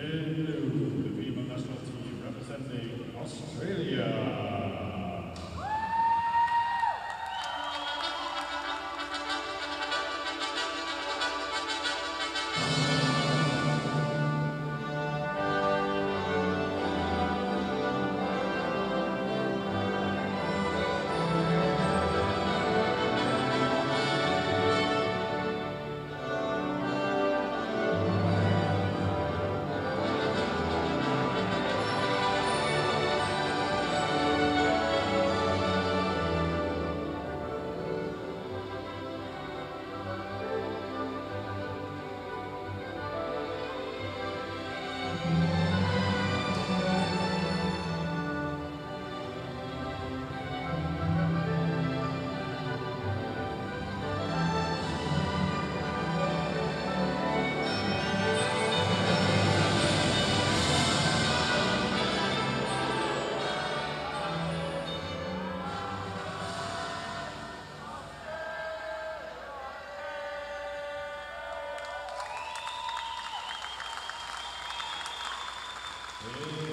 blue, the female national team representing Australia.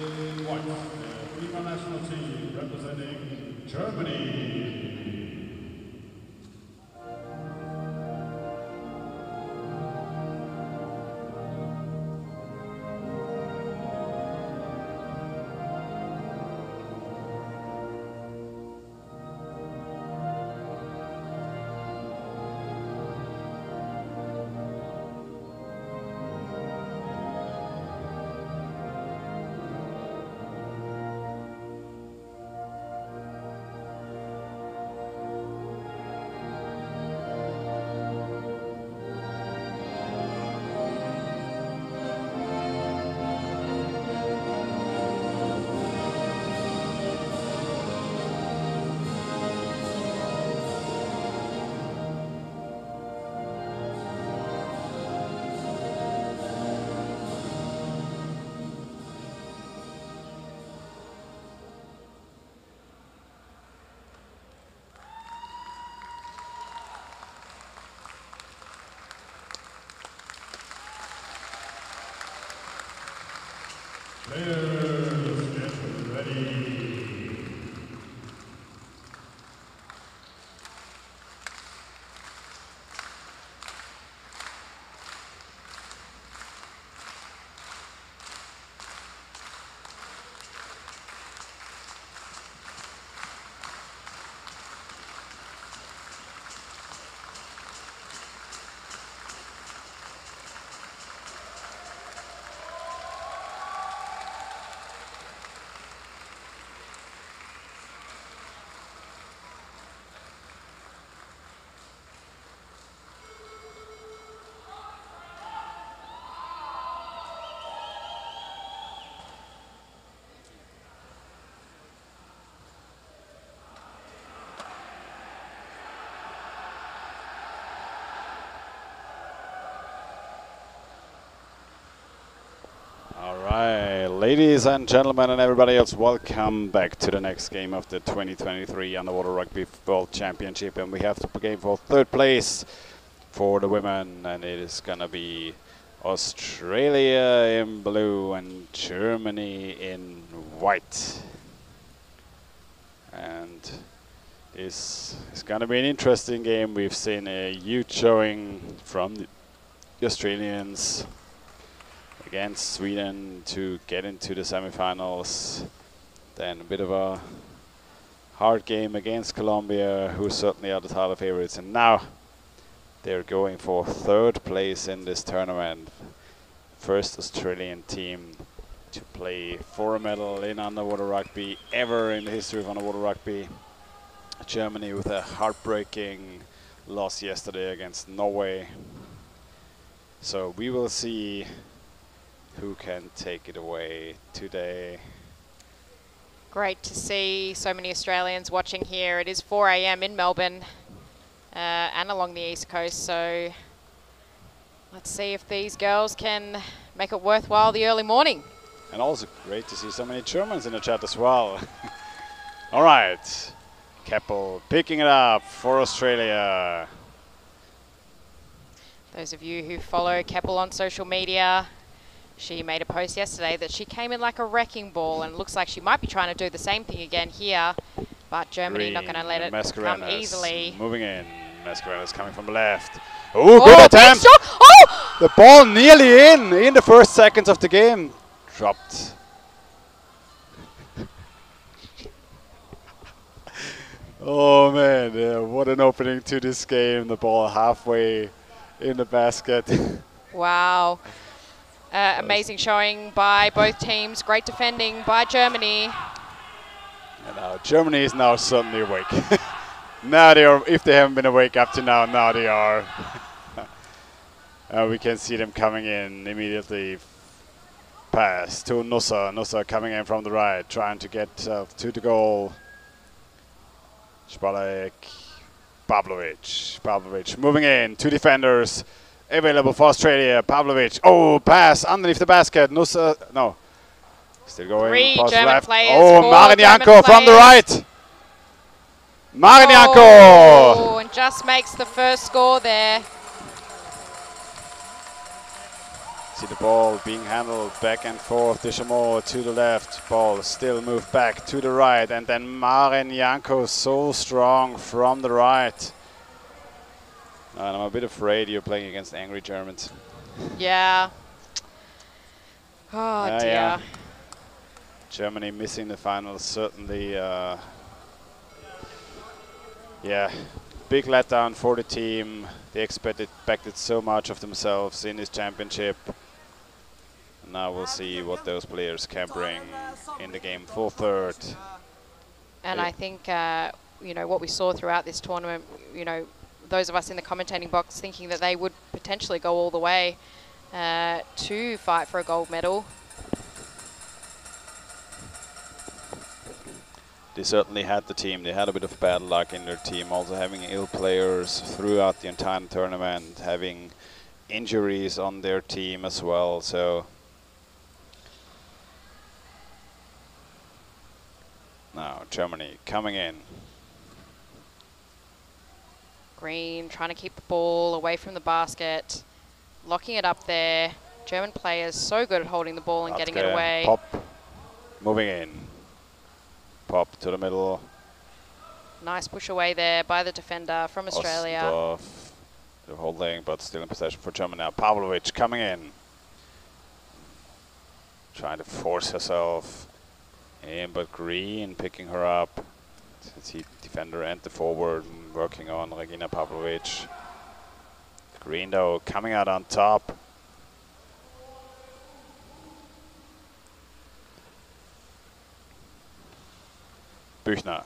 In white, the female national team representing Germany. Players, get ready. All right, ladies and gentlemen and everybody else, welcome back to the next game of the 2023 Underwater Rugby World Championship. And we have the game for third place for the women, and it is going to be Australia in blue and Germany in white. And this is going to be an interesting game. We've seen a huge showing from the Australians against Sweden to get into the semifinals. Then a bit of a hard game against Colombia, who certainly are the title favorites. And now they're going for third place in this tournament. First Australian team to play for a medal in underwater rugby ever in the history of underwater rugby. Germany with a heartbreaking loss yesterday against Norway. So we will see who can take it away today. Great to see so many Australians watching here. It is 4 a.m. in Melbourne and along the East Coast, so let's see if these girls can make it worthwhile the early morning. And also great to see so many Germans in the chat as well. All right, Keppel picking it up for Australia. Those of you who follow Keppel on social media She made a post yesterday that she came in like a wrecking ball, and it looks like she might be trying to do the same thing again here. But Germany not going to let it come easily. Moving in. Mascarena's coming from the left. Oh, good attempt! Oh! The ball nearly in the first seconds of the game. Dropped. Oh man, what an opening to this game. The ball halfway in the basket. Wow. Amazing showing by both teams. Great defending by Germany. And now Germany is now suddenly awake. Now they are, if they haven't been awake up to now, now they are. We can see them coming in immediately. Pass to Nusa. Nusa coming in from the right, trying to get to the goal. Spalek, Pavlovic. Pavlovic moving in. 2 defenders available for Australia. Pavlovic. Oh, pass underneath the basket. Nusa. No. Still going. 3 German left. players. Oh, 4 Marinianko from the right. Marinianko. Oh, and just makes the first score there. See the ball being handled back and forth. Deschamaux to the left. Ball still moved back to the right. And then Marinianko so strong from the right. And I'm a bit afraid you're playing against angry Germans. Yeah. Oh, dear. Yeah. Germany missing the finals, certainly. Yeah, big letdown for the team. They expected so much of themselves in this championship. Now we'll see what those players can bring in the game full third. And I think, you know, what we saw throughout this tournament, you know, those of us in the commentating box thinking that they would potentially go all the way to fight for a gold medal. They certainly had the team. They had a bit of bad luck in their team, also having ill players throughout the entire tournament, having injuries on their team as well. So now Germany coming in. Green trying to keep the ball away from the basket, locking it up there. German players so good at holding the ball and getting it away. Pop, moving in. Pop to the middle. Nice push away there by the defender from Australia. Ostendorf, they're holding, but still in possession for Germany now. Pavlovic coming in. Trying to force herself in, but Green picking her up. See defender and the forward working on Regina Pavlovic. Green though coming out on top. Büchner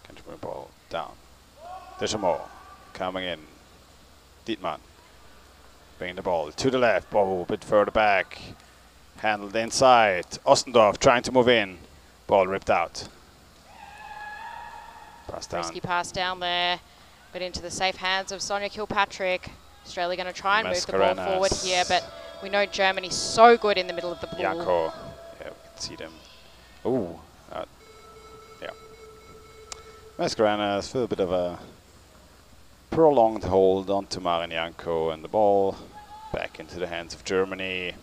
can bring the ball down. Deschamaux coming in. Dietmann bringing the ball to the left. Ball a bit further back. Handled inside. Ostendorf trying to move in. Ball ripped out. Pass down. Risky pass down there, but into the safe hands of Sonia Kilpatrick. Australia going to try and move the ball forward here, but we know Germany's so good in the middle of the pool. Janko. Yeah, we can see them. Ooh. Yeah. Mascarena's feel a bit of a prolonged hold onto Marinianko, and the ball back into the hands of Germany.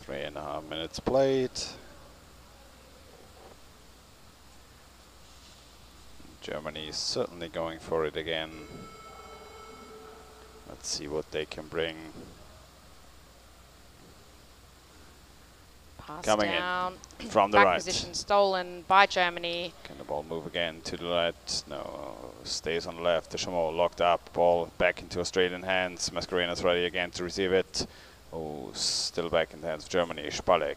Three and a half minutes played. Germany is certainly going for it again. Let's see what they can bring. Pass Coming down. in from the Back right. position stolen by Germany. Can the ball move again to the right? No, stays on the left. Deschamaux locked up. Ball back into Australian hands. Mascarena's ready again to receive it. Oh, still back in the hands of Germany. Spalek.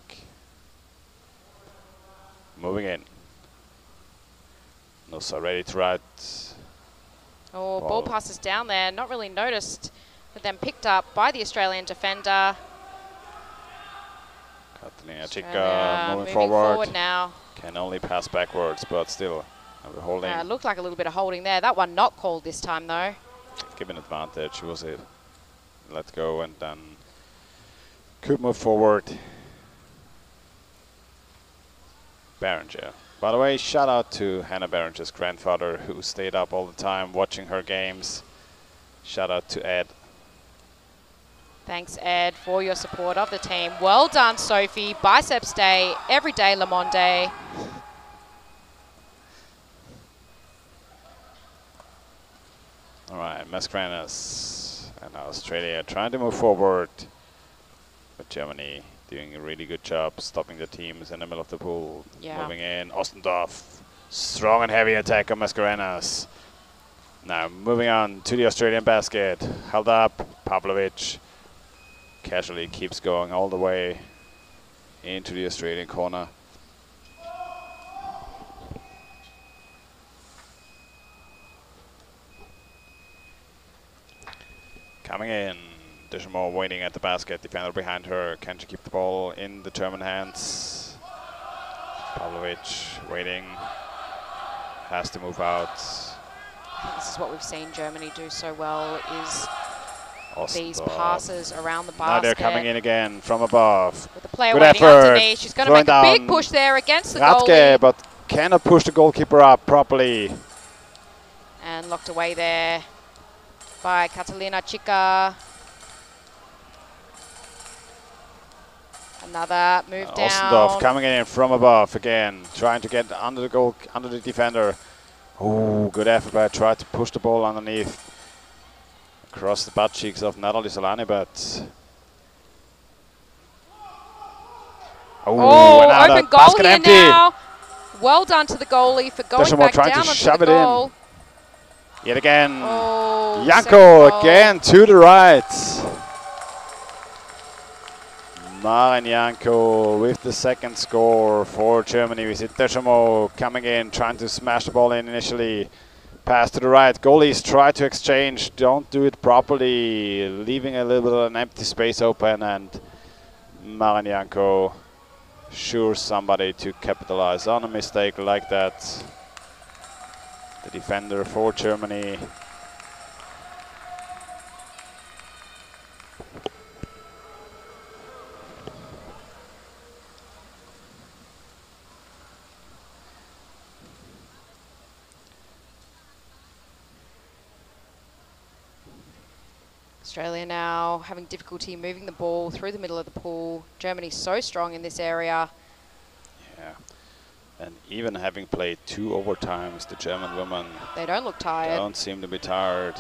Moving in. Nusa ready to right. Oh, ball passes down there. Not really noticed, but then picked up by the Australian defender. Catalina Chica moving forward. Now. Can only pass backwards, but still holding. Looked like a little bit of holding there. That one not called this time, though. Given advantage, was it? Let go and then could move forward. Berenger. By the way, shout out to Hannah Berenger's grandfather who stayed up all the time watching her games. Shout out to Ed. Thanks, Ed, for your support of the team. Well done, Sophie. Biceps day, every day Le Monde day. All right, Mascarenas and Australia trying to move forward. But Germany doing a really good job stopping the teams in the middle of the pool. Yeah. Moving in, Ostendorf. Strong and heavy attack on Mascarenas. Now moving on to the Australian basket. Held up, Pavlovic casually keeps going all the way into the Australian corner. Coming in, Deschamaux waiting at the basket, defender behind her. Can she keep the ball in the German hands? Pavlovic waiting, has to move out. I think this is what we've seen Germany do so well, is these Ostendorf. passes around the basket. Now they're coming in again from above. With the player Good waiting effort. underneath. She's going to make a big push there against the Radke, goalie. but cannot push the goalkeeper up properly. And locked away there by Catalina Chica. Another move down. Ostendorf coming in from above again, trying to get under the goal, under the defender. Oh, good effort, but tried to push the ball underneath. Across the butt cheeks of Natalie Solani, but... Oh, open goal basket here empty. now. Well done to the goalie for going Deschamaux back trying down to onto shove the it in. goal. Yet again, Oh, Janko second goal. again to the right. Maren Janko with the second score for Germany. We see Deschamaux coming in, trying to smash the ball in initially. Pass to the right. Goalies try to exchange, don't do it properly, leaving a little bit of an empty space open, and Maren Janko sure somebody to capitalize on a mistake like that. The defender for Germany. Australia now having difficulty moving the ball through the middle of the pool. Germany's so strong in this area. Yeah, and even having played 2 overtimes, the German women They don't look tired. don't seem to be tired.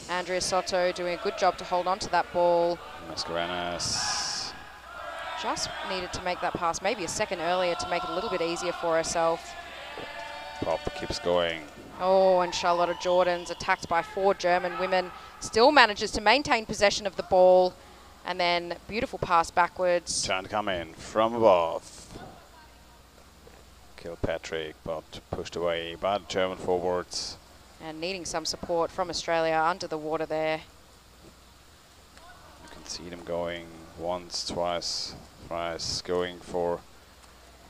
Andrea Soto doing a good job to hold on to that ball. Mascarenas. Just needed to make that pass maybe a second earlier to make it a little bit easier for herself. Pop keeps going. Oh, and Charlotta Jordan's attacked by 4 German women. Still manages to maintain possession of the ball. And then beautiful pass backwards. Trying to come in from above. Kilpatrick, but pushed away by the German forwards. And needing some support from Australia under the water there. You can see them going once, twice, thrice, going for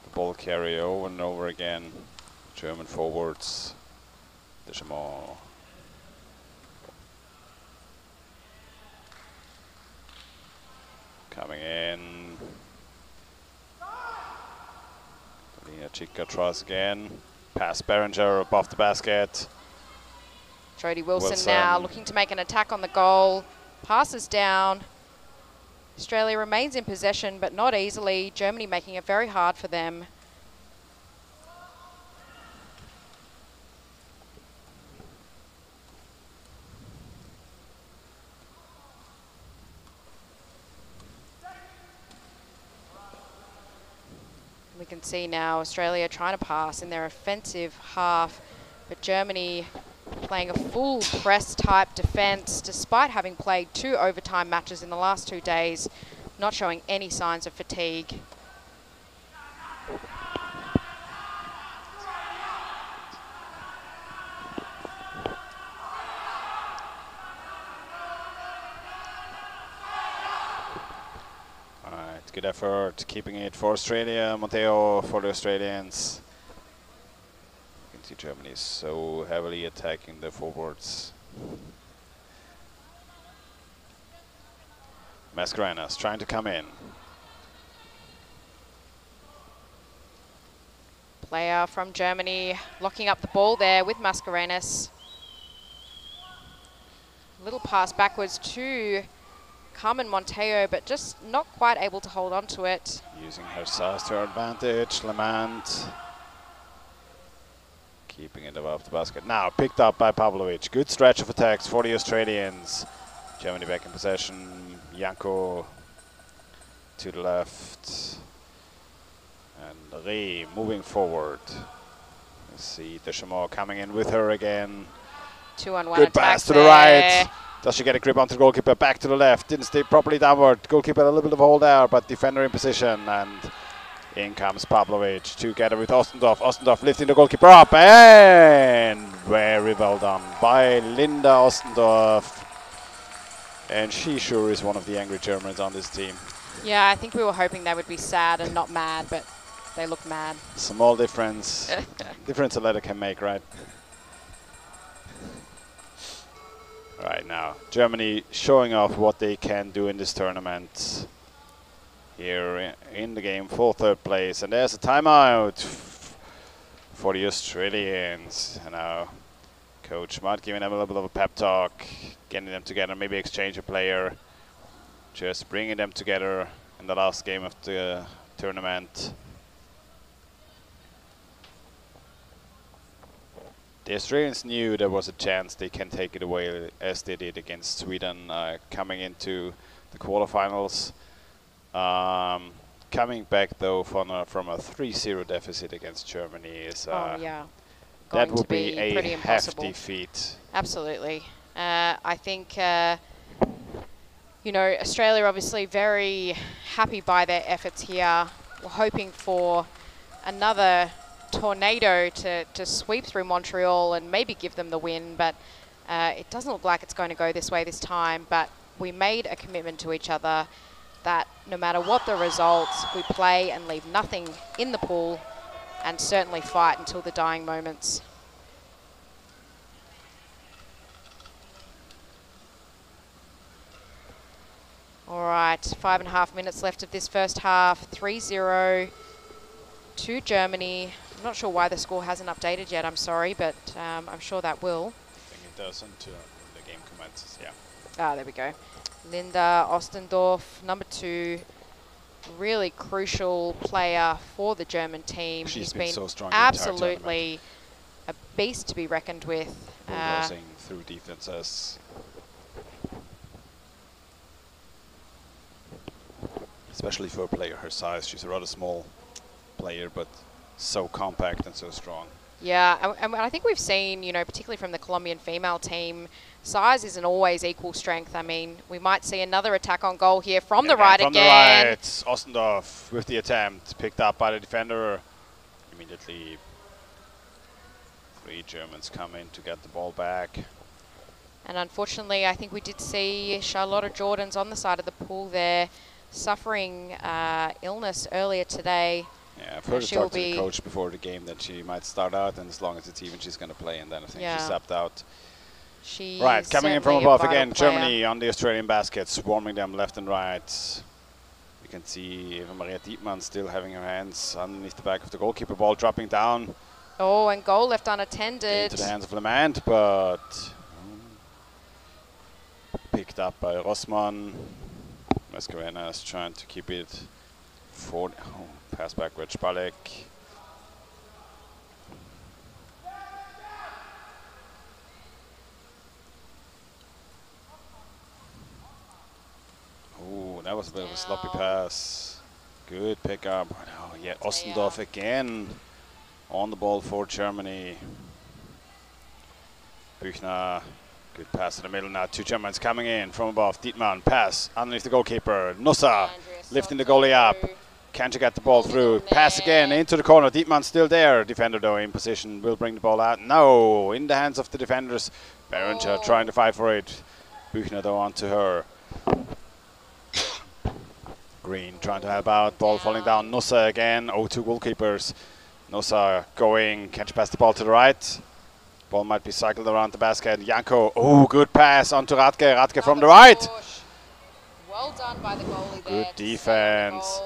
the ball carry over and over again. German forwards. Deschamaux. Coming in. Lina Chica tries again. Pass Berenger above the basket. Jodie Wilson now looking to make an attack on the goal. Passes down. Australia remains in possession, but not easily. Germany making it very hard for them. We can see now Australia trying to pass in their offensive half, but Germany playing a full press type defense despite having played 2 overtime matches in the last 2 days, not showing any signs of fatigue. Good effort, keeping it for Australia. Monteo for the Australians. You can see Germany is so heavily attacking the forwards. Mascarenas trying to come in. player from Germany locking up the ball there with Mascarenas. Little pass backwards to Carmen Monteo, but just not quite able to hold on to it. Using her size to her advantage, Lamant keeping it above the basket. Now picked up by Pavlovic. Good stretch of attacks for the Australians. Germany back in possession. Janko to the left. And Reh moving forward. Let's see Deschamaux coming in with her again. 2-on-1 Good attack pass to the right. Does she get a grip onto the goalkeeper? Back to the left. Didn't stay properly downward. Goalkeeper a little bit of a hold there, but defender in position. And in comes Pavlovic together with Ostendorf. Ostendorf lifting the goalkeeper up. And very well done by Linda Ostendorf. And she sure is one of the angry Germans on this team. Yeah, I think we were hoping they would be sad and not mad, but they look mad. Small difference. Difference a letter can make, right? Right now, Germany showing off what they can do in this tournament. Here in the game for third place, and there's a timeout for the Australians. And now Coach Mudd giving them a little bit of a pep talk, getting them together, maybe exchange a player, just bringing them together in the last game of the tournament. The Australians knew there was a chance they can take it away, as they did against Sweden, coming into the quarterfinals. Coming back though from a 3-0 deficit against Germany is that would be a hefty feat. Absolutely. I think you know, Australia obviously very happy by their efforts here. We're hoping for another tornado to sweep through Montreal and maybe give them the win, but it doesn't look like it's going to go this way this time. But we made a commitment to each other that no matter what the results, we play and leave nothing in the pool, and certainly fight until the dying moments. All right, 5.5 minutes left of this first half. 3-0 to Germany. I'm not sure why the score hasn't updated yet, I'm sorry, but I'm sure that will. I think it does until the game commences, yeah. Ah, there we go. Linda Ostendorf, number 2, really crucial player for the German team. She's been so strong. Absolutely a beast to be reckoned with. Bulldozing through defenses. Especially for a player her size. She's a rather small player, but so compact and so strong. Yeah, and I think we've seen, you know, particularly from the Colombian female team, size isn't always equal strength. I mean, we might see another attack on goal here from the right again. From the right, Ostendorf with the attempt, picked up by the defender. Immediately, 3 Germans come in to get the ball back. And unfortunately, I think we did see Charlotta Jordans on the side of the pool there, suffering illness earlier today. Yeah, I've heard her talk to the coach before the game that she might start out, and as long as it's even, she's going to play, and then I think she stepped out. Right, coming in from above again, Germany on the Australian basket, swarming them left and right. You can see Eva Maria Dietmann still having her hands underneath the back of the goalkeeper, ball dropping down. Oh, and goal left unattended. Into the hands of Lamant, but picked up by Rossmann. Mascarenas trying to keep it forward. Oh, pass backwards, Spalek. Oh, that was a bit of a sloppy pass. Good pickup. Oh, yeah, Ostendorf again on the ball for Germany. Büchner, good pass in the middle now. 2 Germans coming in from above. Dietmann, pass underneath the goalkeeper. Nussa lifting the goalie up. Can't get the ball through. Pass again into the corner. Dietmann still there. Defender though in position. Will bring the ball out. No, in the hands of the defenders. Berenger trying to fight for it. Büchner though onto her. Green trying to help out. Ball falling down. Nussa again. 2 goalkeepers. Nussa going. Can't pass the ball to the right. Ball might be cycled around the basket. Janko. Oh, good pass onto Radke. Radke from the right. Well done by the goalie there. Good defense.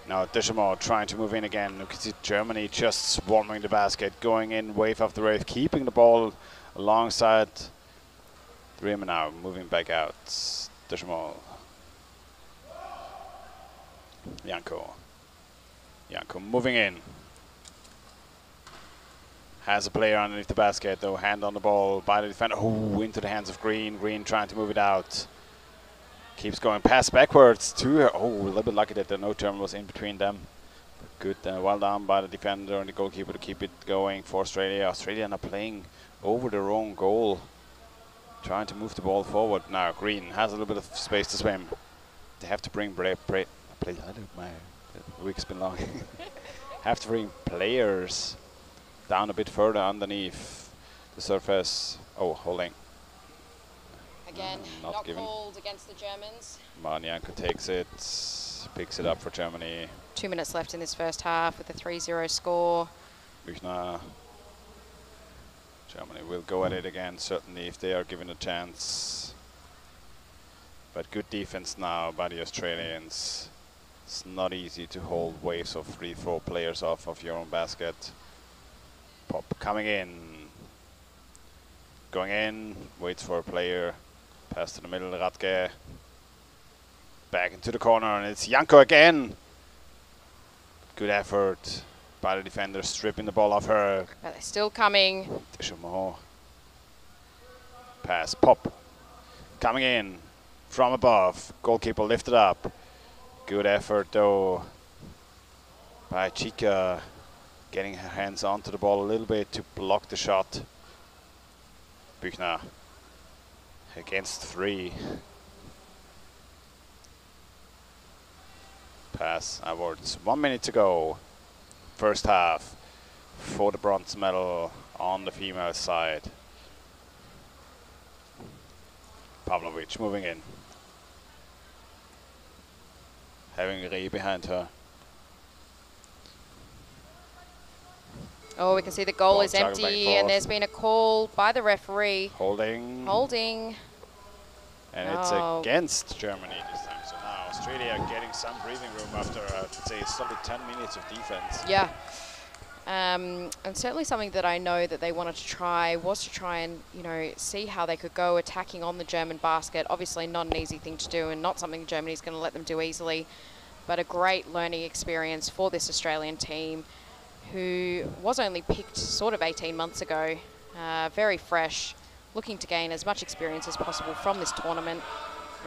Now Deschamps trying to move in again. You can see Germany just swarming the basket, going in wave after wave, keeping the ball alongside the rim now, moving back out. Deschamps. Janko moving in. Has a player underneath the basket, though. Hand on the ball by the defender. Oh, into the hands of Green. Green trying to move it out. Keeps going pass backwards to her. Oh, a little bit lucky that no German was in between them. Good, well done by the defender and the goalkeeper to keep it going for Australia. Australia now playing over their own goal. Trying to move the ball forward. Now Green has a little bit of space to swim. They have to bring my week's been long. Have to bring players down a bit further underneath the surface. Oh, holding. Again, not called against the Germans. Janko takes it, picks it up for Germany. 2 minutes left in this first half with a 3-0 score. Büchner. Germany will go at it again, certainly, if they are given a chance. But good defense now by the Australians. It's not easy to hold waves of 3-4 players off of your own basket. Pop coming in. Going in, waits for a player. Pass to the middle, Radke. Back into the corner, and it's Janko again. Good effort by the defender, stripping the ball off her. But they're still coming. Deschamps. Pass, pop. Coming in from above. Goalkeeper lifted up. Good effort, though, by Chica. Getting her hands onto the ball a little bit to block the shot. Büchner. Against 3. Pass outwards. 1 minute to go. First half for the bronze medal on the female side. Pavlovic moving in. Having Reh behind her. Oh, we can see the goal is empty, and there's been a call by the referee. Holding. And it's against Germany this time. So now Australia getting some breathing room after, I'd say, a solid 10 minutes of defense. Yeah. And certainly something that I know that they wanted to try was to try and, you know, see how they could go attacking on the German basket. Obviously not an easy thing to do and not something Germany's going to let them do easily, but a great learning experience for this Australian team, who was only picked sort of 18 months ago, very fresh, looking to gain as much experience as possible from this tournament.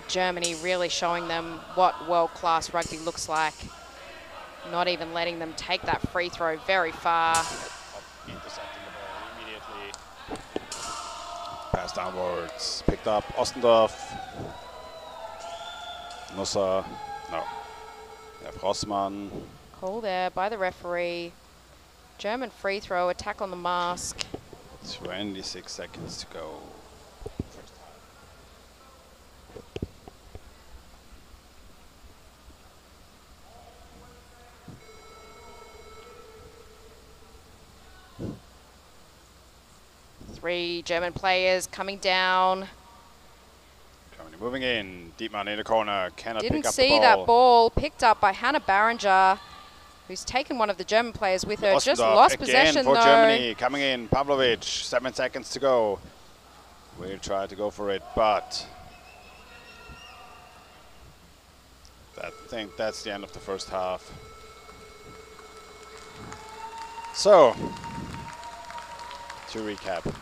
Germany really showing them what world-class rugby looks like, not even letting them take that free throw very far. Intercepting the ball immediately. Pass downwards, picked up Ostendorf. Nusser, no. Rossmann. Call there by the referee. German free throw, attack on the mask. 26 seconds to go. First half. 3 German players coming down. Germany moving in. Dietmann in the corner. Cannot pick up the ball. Didn't see that ball. Picked up by Hannah Barringer, who's taken one of the German players with her. Ostendorf Just lost again possession, for though. Germany. Coming in. Pavlovic. 7 seconds to go. We'll try to go for it, but I think that's the end of the first half. So, to recap,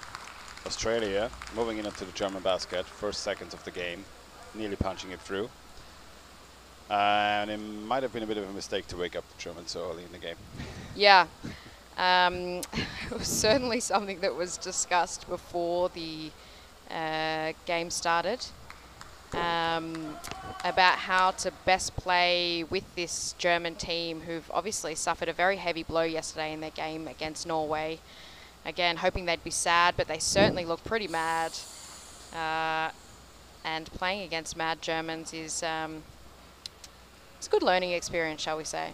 Australia moving in into the German basket, first seconds of the game, nearly punching it through. And it might have been a bit of a mistake to wake up the Germans so early in the game. Yeah. It was certainly something that was discussed before the game started, about how to best play with this German team, who've obviously suffered a very heavy blow yesterday in their game against Norway. Again, hoping they'd be sad, but they certainly look pretty mad. And playing against mad Germans is it's a good learning experience, shall we say.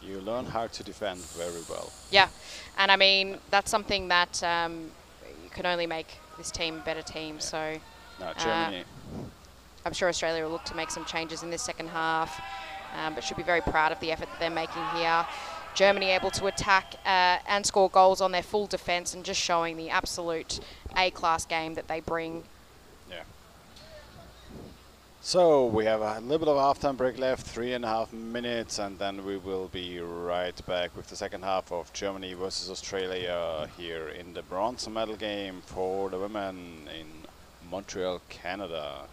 You learn how to defend very well. Yeah, and I mean, that's something that you can only make this team a better team. Yeah. So now Germany. I'm sure Australia will look to make some changes in this second half. but should be very proud of the effort that they're making here. Germany able to attack and score goals on their full defence and just showing the absolute A-class game that they bring. Yeah. So we have a little bit of halftime break left, 3.5 minutes, and then we will be right back with the second half of Germany versus Australia here in the bronze medal game for the women in Montreal, Canada.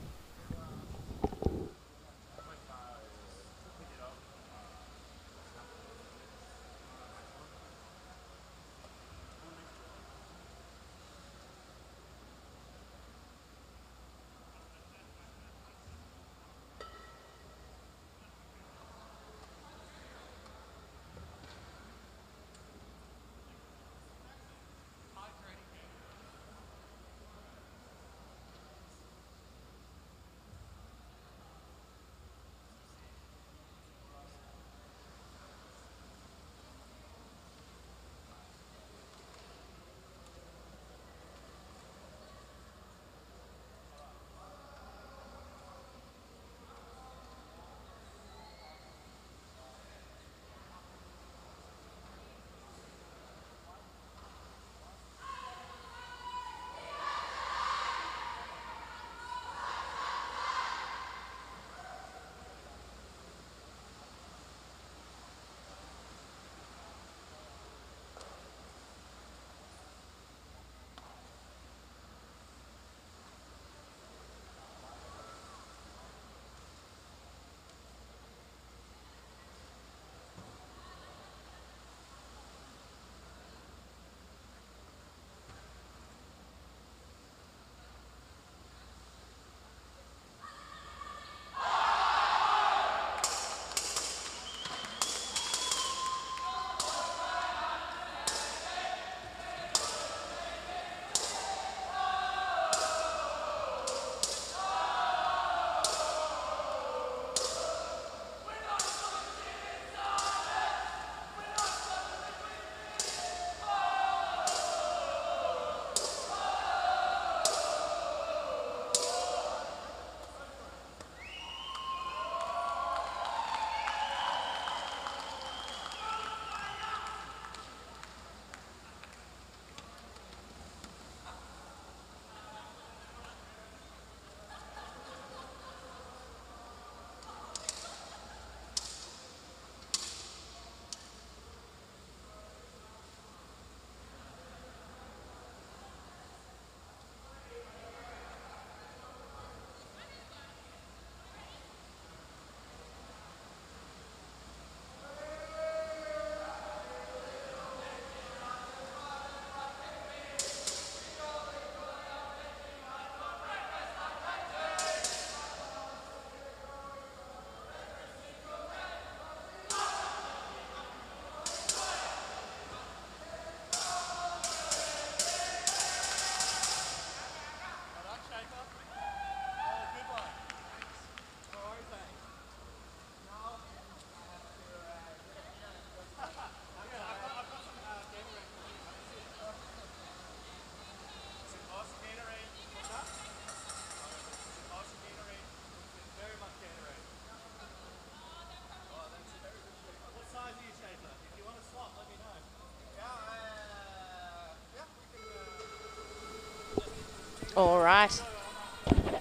All right.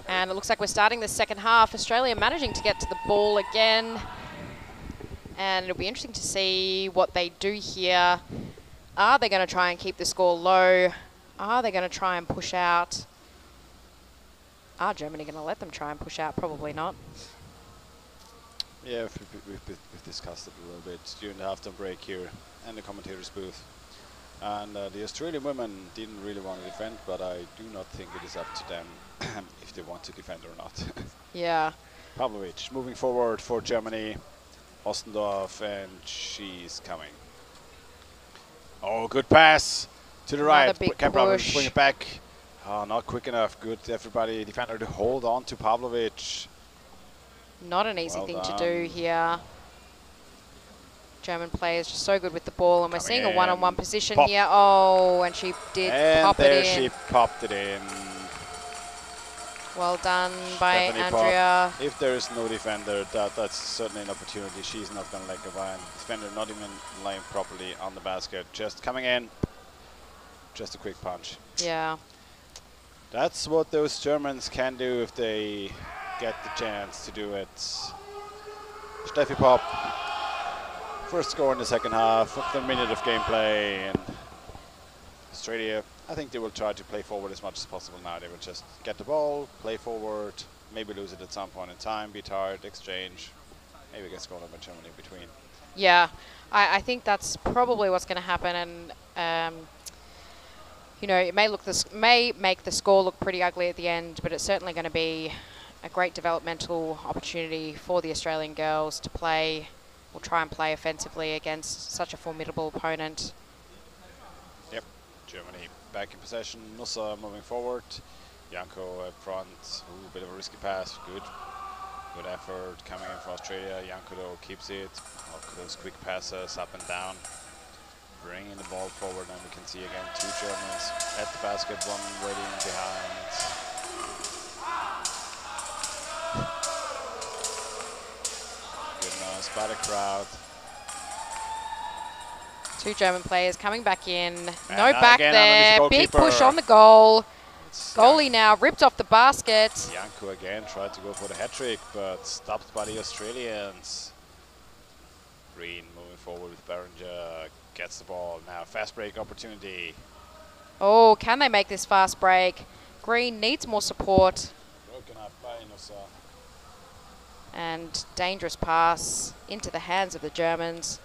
And it looks like we're starting the second half. Australia managing to get to the ball again. And it'll be interesting to see what they do here. Are they going to try and keep the score low? Are they going to try and push out? Are Germany going to let them try and push out? Probably not. Yeah, we've discussed it a little bit during the halftime break here and the commentator's booth. And the Australian women didn't really want to defend, but I do not think it is up to them if they want to defend or not. Yeah. Pavlovic moving forward for Germany. Ostendorf, and she's coming. Oh, good pass to the right. Kemper bring it back. Oh, not quick enough. Good, everybody. Defender to hold on to Pavlovic. Not an easy thing to do here. German players just so good with the ball, and we're seeing a one-on-one position here. Oh, and she did pop it in. And there she popped it in. Well done by Stephanie Andrea. Pop. If there is no defender, that's certainly an opportunity. She's not going to let go by. Defender not even lying properly on the basket. Just coming in. Just a quick punch. Yeah. That's what those Germans can do if they get the chance to do it. Steffi Pop. First score in the second half. Up to a minute of gameplay. And Australia, I think they will try to play forward as much as possible now. They will just get the ball, play forward, maybe lose it at some point in time, be tired, exchange, maybe get scored on by Germany in between. Yeah, I think that's probably what's going to happen, and you know, it may make the score look pretty ugly at the end, but it's certainly going to be a great developmental opportunity for the Australian girls to play, or try and play offensively against such a formidable opponent. Yep, Germany back in possession. Nusa moving forward. Janko up front. Ooh, bit of a risky pass. Good effort coming in for Australia. Janko though keeps it. Look at those quick passes up and down. Bringing the ball forward, and we can see again 2 Germans at the basket, one waiting behind. Good noise by the crowd. 2 German players coming back in. And No back there. Big push goalkeeper. on the goal. It's Goalie now ripped off the basket. Janko again tried to go for the hat-trick, but stopped by the Australians. Green moving forward with Berenger. Gets the ball. Now fast break opportunity. Oh, can they make this fast break? Green needs more support. Broken up by Nusa. And dangerous pass into the hands of the Germans.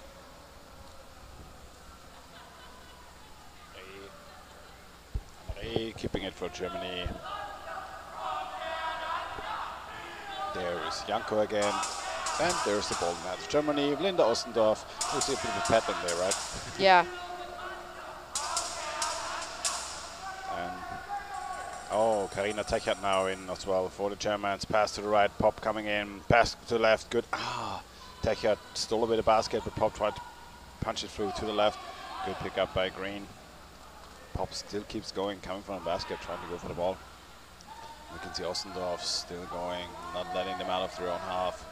Keeping it for Germany. There is Janko again. And there's the ball now. It's Germany, Linda Ostendorf. You see a bit of a pattern there, right? Yeah. And oh, Karina Techert now in as well for the Germans. Pass to the right, Pop coming in. Pass to the left, good. Techert stole a bit of basket, but Pop tried to punch it through to the left. Good pick up by Green. Pop still keeps going, coming from the basket, trying to go for the ball. We can see Ostendorf still going, not letting them out of their own half.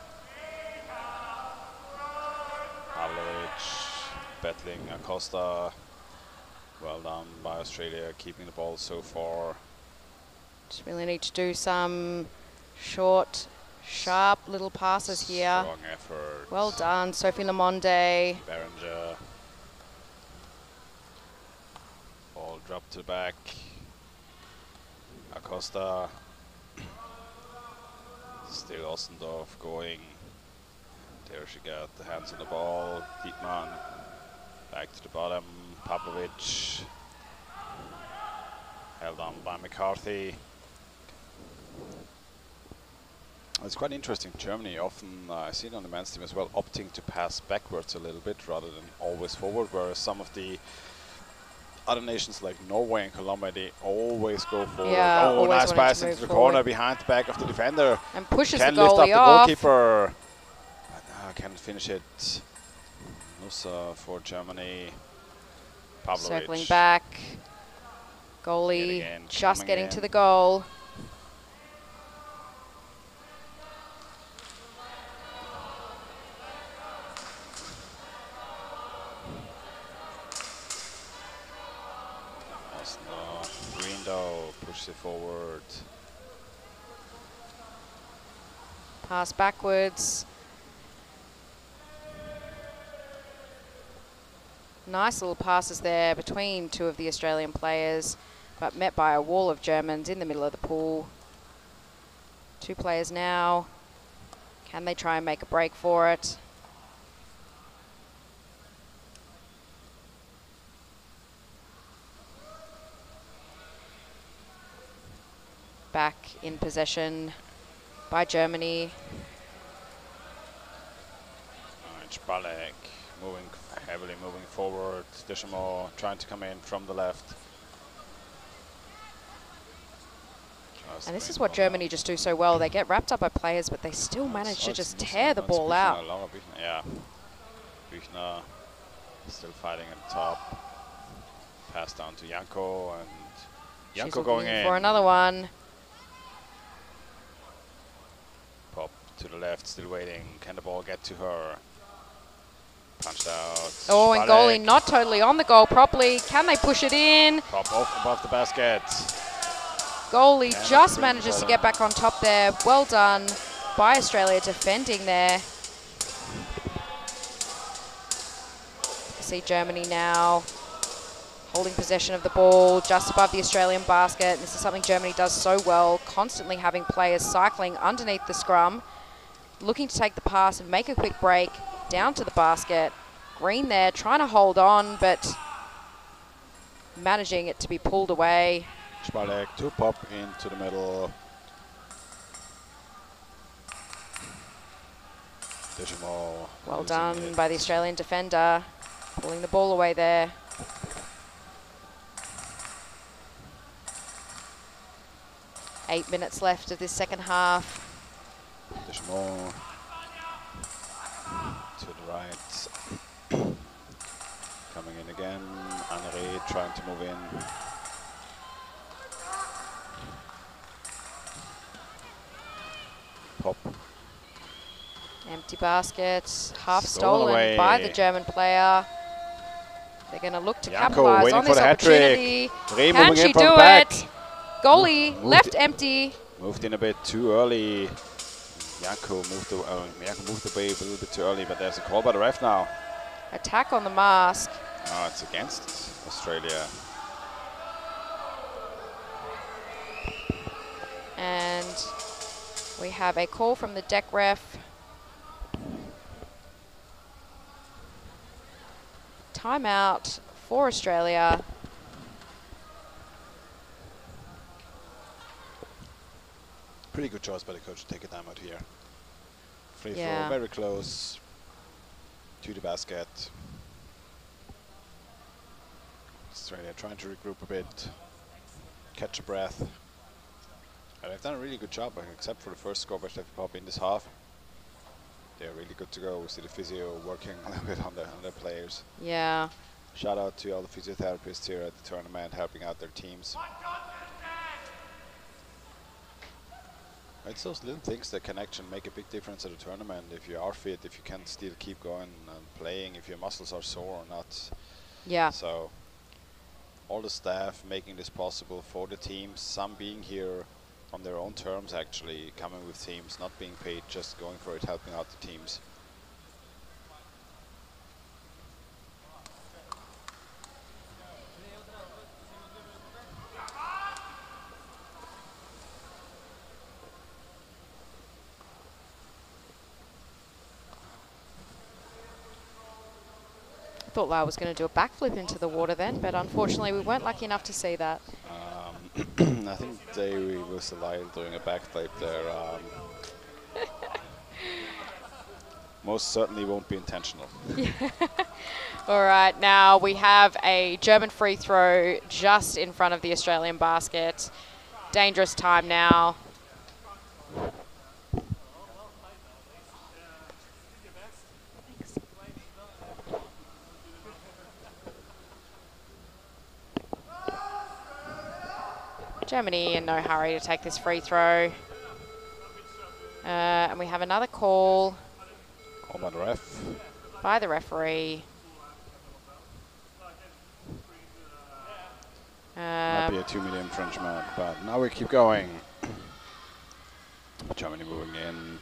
Pavlovic battling Acosta. Well done by Australia, keeping the ball so far. Just really need to do some short, sharp little passes here. Strong effort. Well done, Sophie Lamonde. Berenger. Ball dropped to the back. Acosta. Still Ostendorf going. There she got the hands on the ball. Dietmann back to the bottom. Pavlovic held on by McCarthy. It's quite interesting. Germany often, I see it on the men's team as well, opting to pass backwards a little bit rather than always forward, whereas some of the other nations like Norway and Colombia, they always go forward. Yeah, oh, nice pass into the corner behind the back of the defender. And pushes can the lift up goalie the off. goalkeeper. But can't finish it. Nusa for Germany. Pavlovic. Circling back. Goalie again, just getting in. to the goal. Pushes it forward. Pass backwards. Nice little passes there between 2 of the Australian players, but met by a wall of Germans in the middle of the pool. 2 players now. Can they try and make a break for it? Back in possession by Germany. Balek heavily moving forward. Deschamaux trying to come in from the left. And this is what Germany just do so well. They get wrapped up by players, but they still manage to just tear the ball out. Yeah. Büchner still fighting at the top. Pass down to Janko, and Janko going in for another one. To the left, still waiting. Can the ball get to her? Punched out. Oh, and goalie Schwalek. not totally on the goal properly. Can they push it in? Pop off above the basket. Goalie Cannot just bring the manages ball to get in. back on top there. Well done by Australia defending there. See Germany now holding possession of the ball just above the Australian basket. This is something Germany does so well, constantly having players cycling underneath the scrum, looking to take the pass and make a quick break down to the basket. Green there trying to hold on, but managing it to be pulled away. Schwalek to pop into the middle. Deschamaux. Well losing done it. by the Australian defender, pulling the ball away there. Eight minutes left of this second half. Deschamaux to the right. Coming in again. Henri trying to move in. Pop. Empty basket, half Stolen away. stolen by the German player. They're going to look to Janko capitalize waiting on for this the hat trick. opportunity. Reh Can moving she in from do the back. it? Goalie Moved left it. empty. Moved in a bit too early. Janko moved away a little bit too early, but there's a call by the ref now. Attack on the mask. Oh, it's against Australia. And we have a call from the deck ref. Timeout for Australia. Pretty good choice by the coach to take a timeout here. Free Yeah. throw, very close to the basket. Australia trying to regroup a bit, catch a breath. And they've done a really good job, except for the first score by Steffi Pop in this half. They're really good to go. We see the physio working a little bit on their players. Yeah. Shout out to all the physiotherapists here at the tournament helping out their teams. It's those little things that can actually make a big difference at a tournament. If you are fit, if you can still keep going and playing, if your muscles are sore or not. Yeah. So all the staff making this possible for the teams, some being here on their own terms actually, coming with teams, not being paid, just going for it, helping out the teams. Thought Lau was going to do a backflip into the water then, but unfortunately we weren't lucky enough to see that. I think they was alive doing a backflip there. Most certainly won't be intentional. All right, now we have a German free throw just in front of the Australian basket. Dangerous time now. Germany in no hurry to take this free throw. And we have another call Call by the ref. by the referee. Might be a 2-minute infringement, but now we keep going. Germany moving in.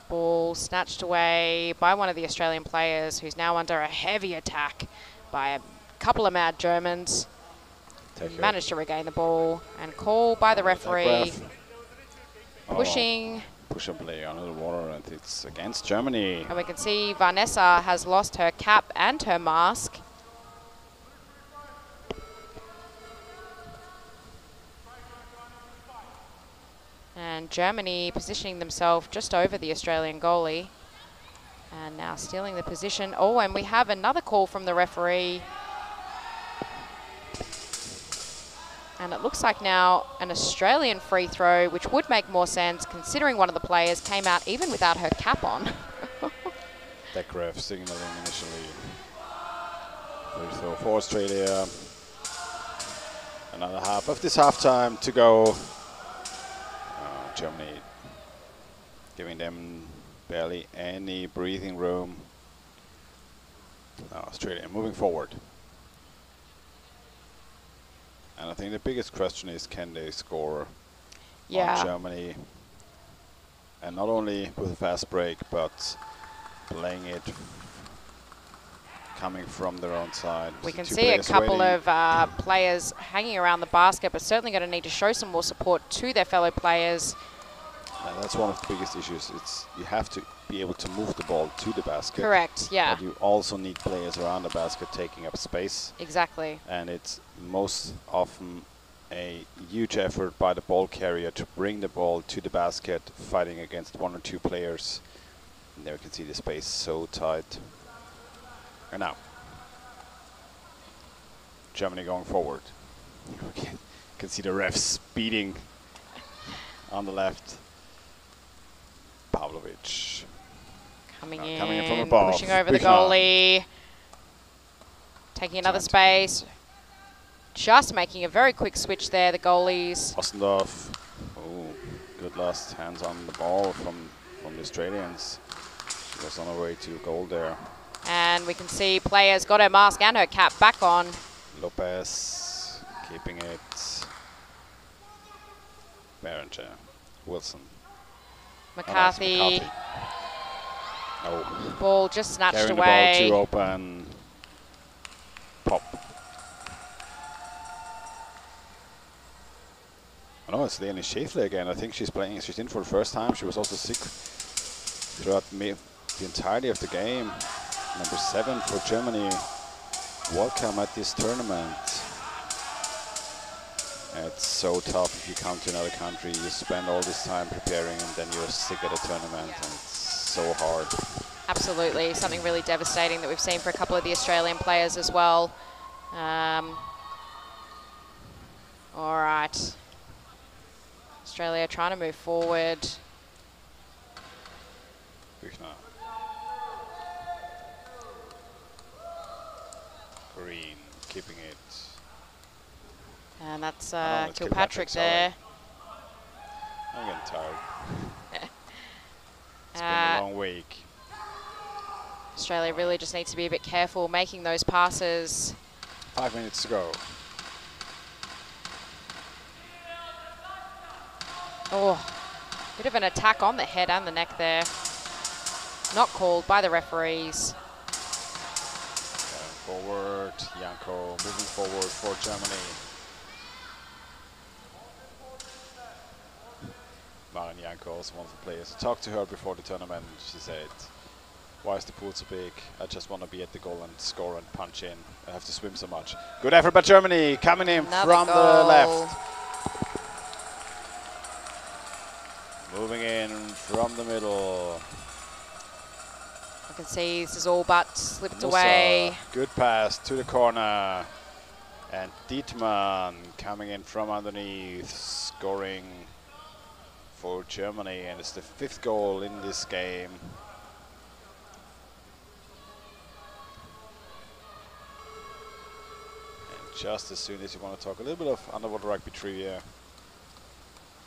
Ball snatched away by one of the Australian players who's now under a heavy attack by a couple of mad Germans. Managed to regain the ball and call by the referee. Pushing. Push and play under the water, and it's against Germany. And we can see Vanessa has lost her cap and her mask. And Germany positioning themselves just over the Australian goalie. And now stealing the position. Oh, and we have another call from the referee. And it looks like now an Australian free throw, which would make more sense considering one of the players came out even without her cap on. Deck ref signaling initially. Free throw for Australia. Another half of this halftime to go. Germany giving them barely any breathing room. Now Australia moving forward. And I think the biggest question is, can they score on Germany? And not only with a fast break, but playing it coming from their own side. We can see a couple of players hanging around the basket, but certainly going to need to show some more support to their fellow players. And that's one of the biggest issues. It's you have to be able to move the ball to the basket. Correct, yeah. But you also need players around the basket taking up space. Exactly. And it's most often a huge effort by the ball carrier to bring the ball to the basket, fighting against one or two players. And there you can see the space so tight. And now, Germany going forward. You can see the refs speeding on the left. Pavlovic coming in from above, pushing over the goalie, taking another space. Just making a very quick switch there, the goalies. Ostendorf, oh, good last hands on the ball from the Australians. She was on her way to goal there. And we can see players got her mask and her cap back on. Lopez keeping it. Berenger, Wilson. McCarthy. Oh, ball just snatched carrying away. The ball too open. Pop. Oh no, it's Leonie Schäfle again. I think she's playing. She's in for the first time. She was also sick throughout the entirety of the game. Number 7 for Germany. Welcome at this tournament. It's so tough if you come to another country. You spend all this time preparing and then you're sick at a tournament, and it's so hard. Absolutely, something really devastating that we've seen for a couple of the Australian players as well. All right. Australia trying to move forward. Büchner. Green keeping it. And that's it's Kilpatrick there. I'm getting tired. It's been a long week. Australia really just needs to be a bit careful making those passes. 5 minutes to go. Oh, bit of an attack on the head and the neck there. Not called by the referees. Going forward, Janko moving forward for Germany. Maren Janko, also one of the players. I talked to her before the tournament. She said, why is the pool so big? I just want to be at the goal and score and punch in. I have to swim so much. Good effort by Germany, coming in from the left. Moving in from the middle. I can see this is all but slipped Musa, away. good pass to the corner. And Dietmann coming in from underneath, scoring for Germany, and it's the 5th goal in this game. And just as soon as you want to talk a little bit of underwater rugby trivia,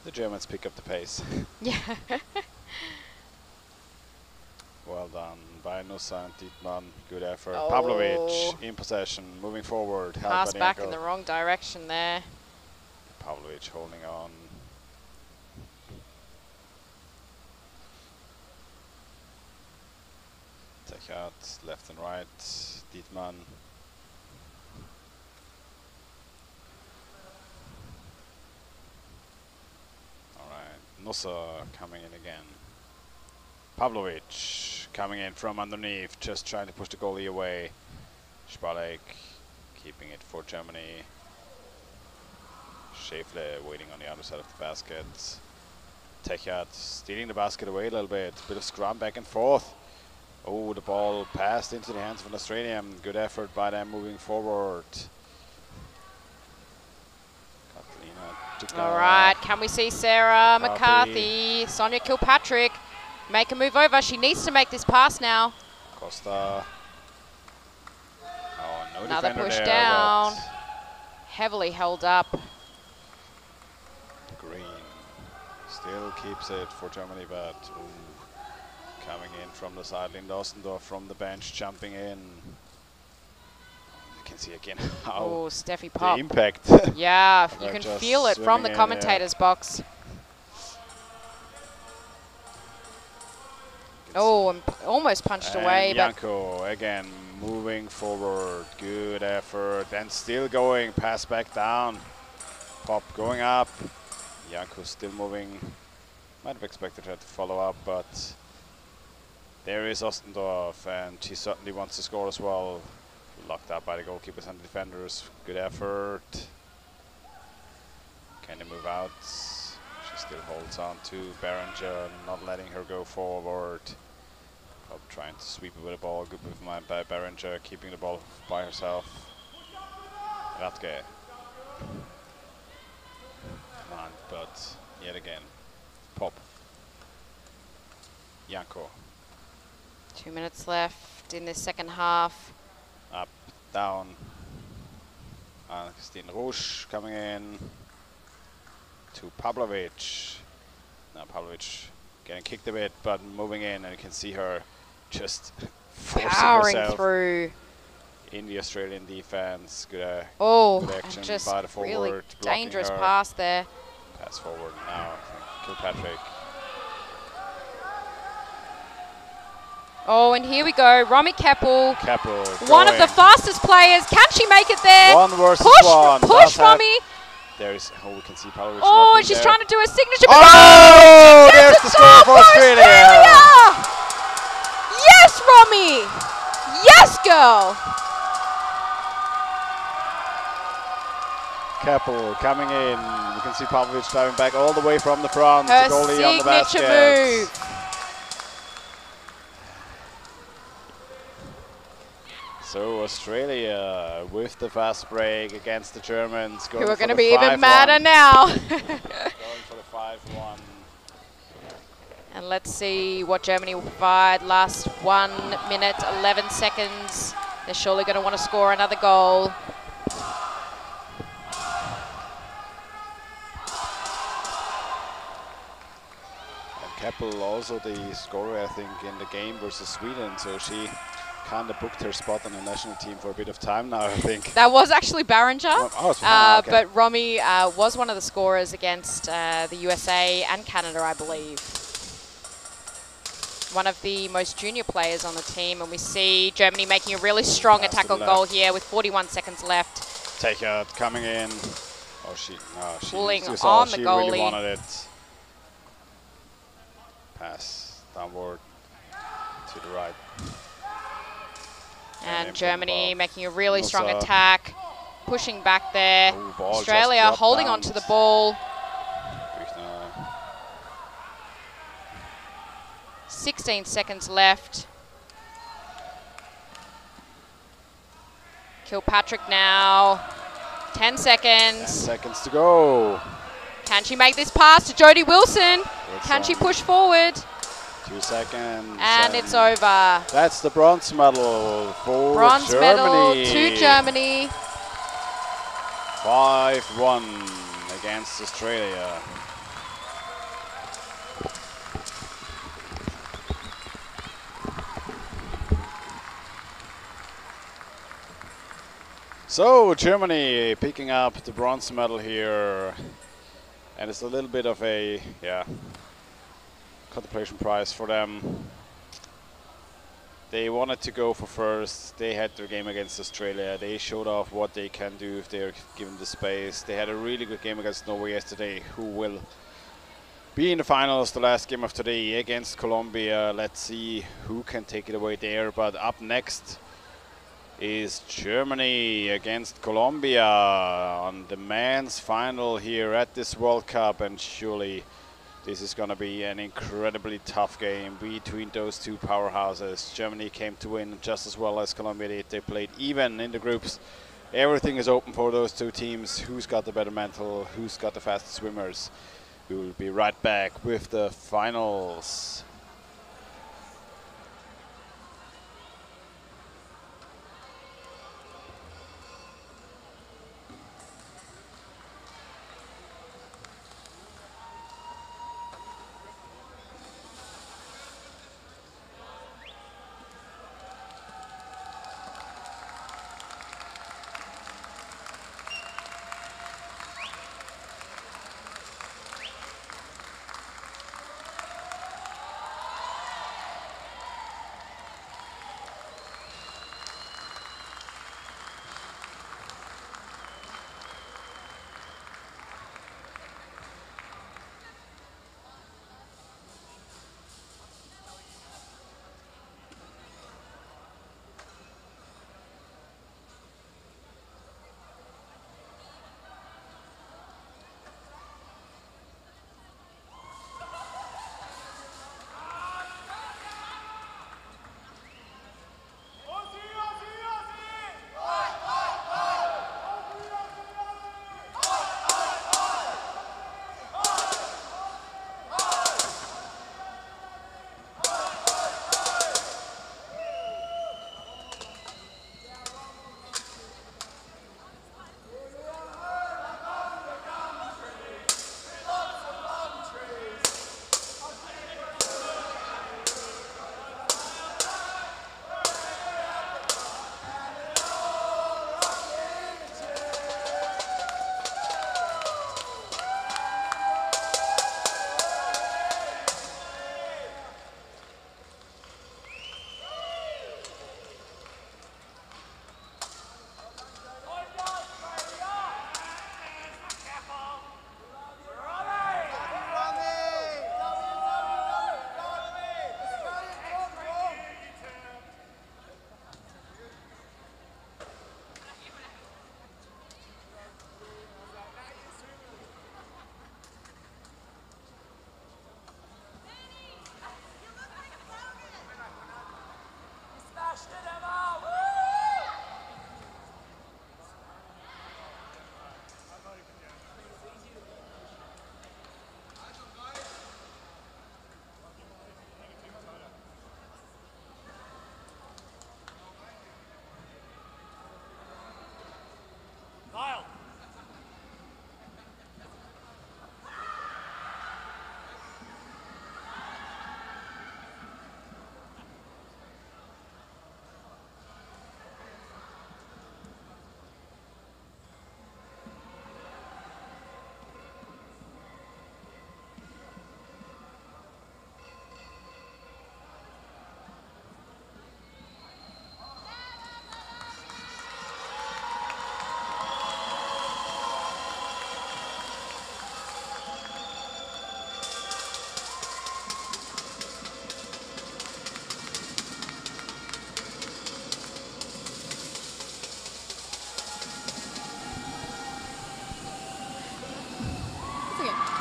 the Germans pick up the pace. Yeah. Well done by Nusa and Dietmann. Good effort. Oh. Pavlovic in possession, moving forward. Pass back in the wrong direction there. Pavlovic holding on. Take out left and right. Dietmann. All right. Nusa coming in again. Pavlovic coming in from underneath, just trying to push the goalie away. Spalek keeping it for Germany. Schäfle waiting on the other side of the basket. Techat stealing the basket away a little bit. Bit of scrum back and forth. Oh, the ball passed into the hands of an Australian. Good effort by them moving forward. All right, can we see Sarah McCarthy, Sonia Kilpatrick make a move over? She needs to make this pass now. Costa. Oh, no Another defender push there, down. Heavily held up. Green Still keeps it for Germany, but coming in from the side, Lindosendorf from the bench, jumping in. You can see again how Oh, Steffi the Pop. impact. Yeah, you They're can just feel it from the swimming in, commentator's box. Oh, and almost punched away, but Janko again moving forward. Good effort, and still going. Pass back down. Pop going up. Janko still moving. Might have expected her to follow up, but there is Ostendorf, and she certainly wants to score as well. Locked up by the goalkeepers and defenders. Good effort. Can they move out? She still holds on to Berenger, not letting her go forward. Pop trying to sweep it with the ball. Good movement by Berenger, keeping the ball by herself. Radke. Come on, but yet again. Pop. Janko. 2 minutes left in this second half. Up, down. Christine Rouge coming in to Pavlovic. Now Pavlovic getting kicked a bit, but moving in, and you can see her just forcing Powering herself through. in the Australian defense. Good, Oh, good and action just by the forward, really blocking dangerous her. pass there. Pass forward now, Kilpatrick. Oh, and here we go. Romy Keppel, Keppel one of the fastest players. Can she make it there? One versus Push, one. push, Romy. There is, we can see Pavlovic. Oh, and she's trying to do a signature. Oh, there's the score for Australia. Yes, Romy. Yes, girl. Keppel coming in. You can see Pavlovic diving back all the way from the front. Her The goalie on the basket. signature move. So Australia with the fast break against the Germans. Who are going to be even madder now. Going for the 5-1. And let's see what Germany will provide. Last 1 minute, 11 seconds. They're surely going to want to score another goal. And Keppel also the scorer, I think, in the game versus Sweden. So she kind of booked her spot on the national team for a bit of time now, I think. That was actually Barringer, okay. but Romy was one of the scorers against the USA and Canada, I believe. One of the most junior players on the team, and we see Germany making a really strong attack on goal here with 41 seconds left. Take out, coming in. Oh, she pulling you on saw the she goalie. really wanted it. Pass downward to the right. And Germany making a really strong attack, pushing back there. Ooh, Australia holding on to the ball. 16 seconds left. Kilpatrick now. 10 seconds. 10 seconds to go. Can she make this pass to Jodie Wilson? Can she push forward? 2 seconds. And it's over. That's the bronze medal for bronze Germany. Medal to Germany. 5-1 against Australia. So Germany picking up the bronze medal here, and it's a little bit of a contemplation prize for them. They wanted to go for first. They had their game against Australia. They showed off what they can do if they're given the space. They had a really good game against Norway yesterday, who will be in the finals the last game of today against Colombia. Let's see who can take it away there. But up next is Germany against Colombia on the men's final here at this World Cup, and surely this is going to be an incredibly tough game between those two powerhouses. Germany came to win just as well as Colombia did. They played even in the groups. Everything is open for those two teams. Who's got the better mental? Who's got the fastest swimmers? We will be right back with the finals.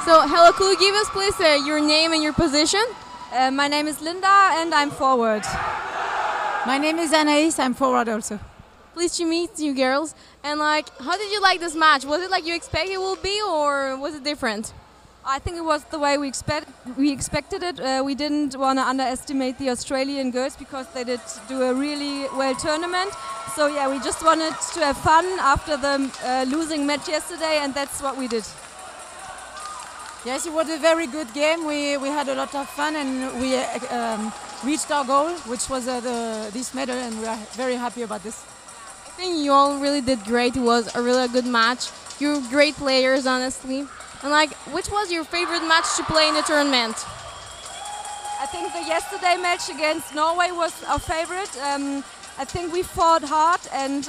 So, hello, could you give us please your name and your position? My name is Linda and I'm forward. My name is Anaïs, I'm forward also. Pleased to meet you girls. And like, how did you like this match? Was it like you expected it would be, or was it different? I think it was the way we expected it. We didn't want to underestimate the Australian girls because they did do a really well tournament. So yeah, we just wanted to have fun after the losing match yesterday, and that's what we did. Yes, it was a very good game. We had a lot of fun and we reached our goal, which was this medal, and we are very happy about this. I think you all really did great. It was a really good match. You're great players, honestly. And like, which was your favorite match to play in the tournament? I think the yesterday match against Norway was our favorite. I think we fought hard and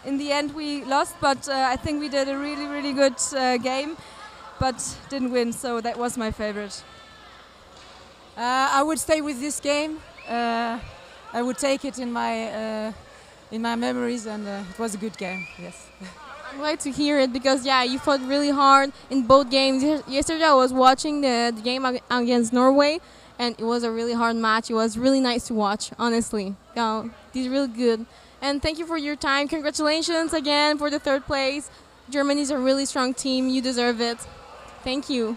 in the end we lost, but I think we did a really, really good game, but didn't win, so that was my favorite. I would stay with this game. I would take it in my memories, and it was a good game, yes. I'm glad to hear it because, yeah, you fought really hard in both games. Yesterday I was watching the game against Norway, and it was a really hard match. It was really nice to watch, honestly. You did really good. And thank you for your time. Congratulations again for the 3rd place. Germany's a really strong team. You deserve it. Thank you.